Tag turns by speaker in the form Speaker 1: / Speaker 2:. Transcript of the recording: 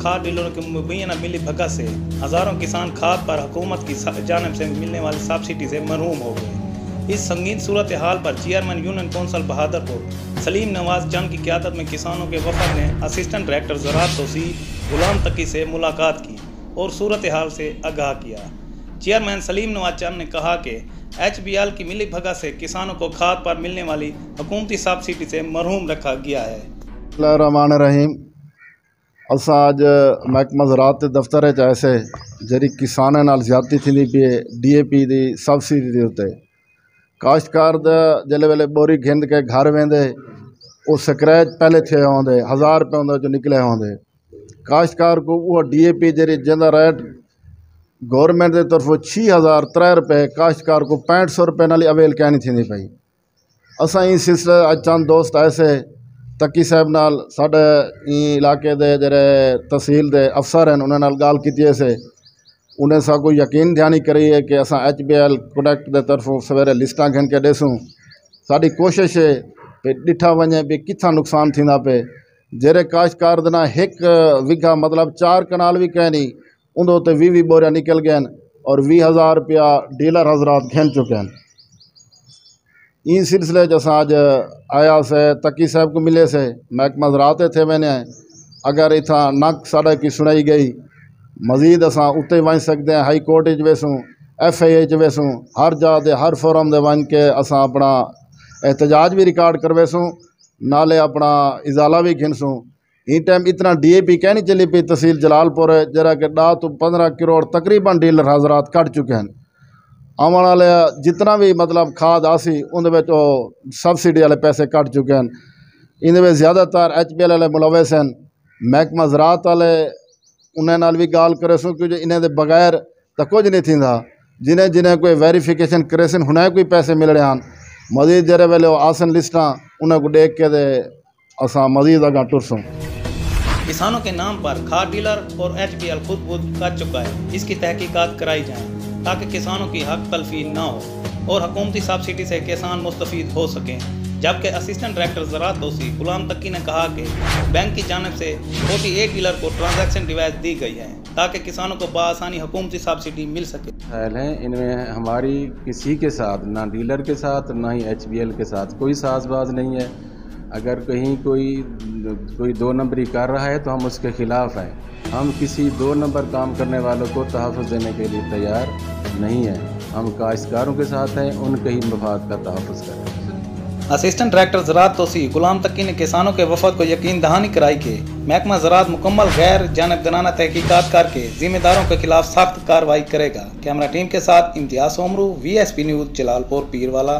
Speaker 1: खाद डीलरों की मुबैना मिली भगत से हज़ारों किसान खाद पर हुकूमत की जानिब से मिलने वाली सब्सिडी से महरूम हो गए। इस संगीन सूरत हाल पर chairman union council Bahadurpur Salim Nawaz Chand की क़यादत में किसानों के वफद ने असिस्टेंट डायरेक्टर ज़राअत तौसीफ़ गुलाम तकी से मुलाकात की और सूरत हाल से आगाह किया। चेयरमैन सलीम नवाज चंद ने कहा कि HBL की मिली भगत से किसानों को खाद पर मिलने वाली हुकूमती सब्सिडी से महरूम रखा गया है।
Speaker 2: रहमान रहीम असां अज महकमा ज़राअत के दफ्तर ऐसे जी किसानों नाल ज़्यादती थी पी DAP की सब्सिडी के उत्ते काश्तकार जिले वेले बोरी घिंद के घर वेंदे वो स्क्रैच पहले थे होंदे 1000 रुपये होंदे जो निकले होंदे काश्तकार को वो DAP जी जिंदा रेट गवर्नमेंट की तरफों 6003 रुपये काश्तकार को 6500 रुपये नाल अवेल कहनी थी पई। असां ई सिलसिले अज चंद दोस्त ऐसे तकी साहब नाल साडे इलाके दे जरे तहसील दे अफसर हैं उन्होंने नाल गाल की से उन्हें सागो यकीन ध्यानी करी है कि असां HBL प्रोडक्ट के तरफों सवेरे लिस्टां घन के ॾेसूं। साडी कोशिश है भी ॾिठा वञे भी किथां नुकसान थींदा पे जहिड़े काश्तकार दना 1 विघा मतलब 4 कनाल भी कहनी उन्दो ते 20 बोरिया निकल गए और 20,000 रुपया डीलर हजरात घन चुके हैं। इन सिलसिले असां अज आया से तकी साहब को मिले से महकमा ज़राअत थे मैंने अगर इतना नक साढ़े की सुनाई गई मज़ीद असां उते वही सकते हैं हाई कोर्ट वेसूँ FIA वेसूँ हर जा दे हर फोरम दे वन के असां अपना एहतजाज भी रिकॉर्ड करवेसूँ नाले अपना इजाला भी घिनसूँ। इन टाइम इतना DAP कहनी चली पी तहसील जलालपुर जरा के 10 to 15 करोड़ तकरीबन डीलर हजरात कट चुके हैं। आने वाले जितना भी मतलब खाद आसी उनमें तो सब्सिडी वाले पैसे कट चुके हैं। इनमें ज़्यादातर HBL वाले मुलविस हैं। महकमा ज़राअत वाले उन्हें नाल भी गाल करे सो कि इन्हें दे बगैर तो कुछ नहीं थींदा जिन्हें जिन्हें कोई वेरीफिकेशन करे सन हुने कोई पैसे मिल रहे हैं मजीद जरे वेले आसन लिस्टां उन्हें को देख के दे असां मजीद अगर टुरसूँ।
Speaker 1: किसानों के नाम पर खाद डीलर और HBL खुद कर चुका है। इसकी तहकीकात कराई जाए ताकि किसानों की हक तलफी ना हो और हुकूमती सब्सिडी से किसान मुस्तफ़ीद हो सकें। जबकि असिस्टेंट डायरेक्टर ज़राअत तौसीफ़ गुलाम तकी ने कहा कि बैंक की जानिब से 48 डीलर को ट्रांजैक्शन डिवाइस दी गई है ताकि किसानों को बआसानी हुकूमती सब्सिडी मिल सके।
Speaker 3: है इनमें हमारी किसी के साथ ना डीलर के साथ ना ही HBL के साथ कोई साजबाज नहीं है। अगर कहीं कोई 2 नंबरी कर रहा है तो हम उसके ख़िलाफ़ हैं। हम किसी 2 नंबर काम करने वालों को तहफ़्फ़ुज़ देने के लिए तैयार नहीं है। हम काश्तकारों के साथ हैं, उनके ही मफाद का तहफ़्फ़ुज़ करें।
Speaker 1: असिस्टेंट डायरेक्टर ज़राअत तौसीफ़ गुलाम तकी ने किसानों के वफद को यकीन दहानी कराई कि महकमा ज़राअत मुकम्मल गैर जानिबदाराना तहकीकात करके ज़िम्मेदारों के खिलाफ सख्त कार्रवाई करेगा। कैमरा टीम के साथ इम्तियाज़ सोमरू VSP न्यूज़ जलालपुर पीरवाला।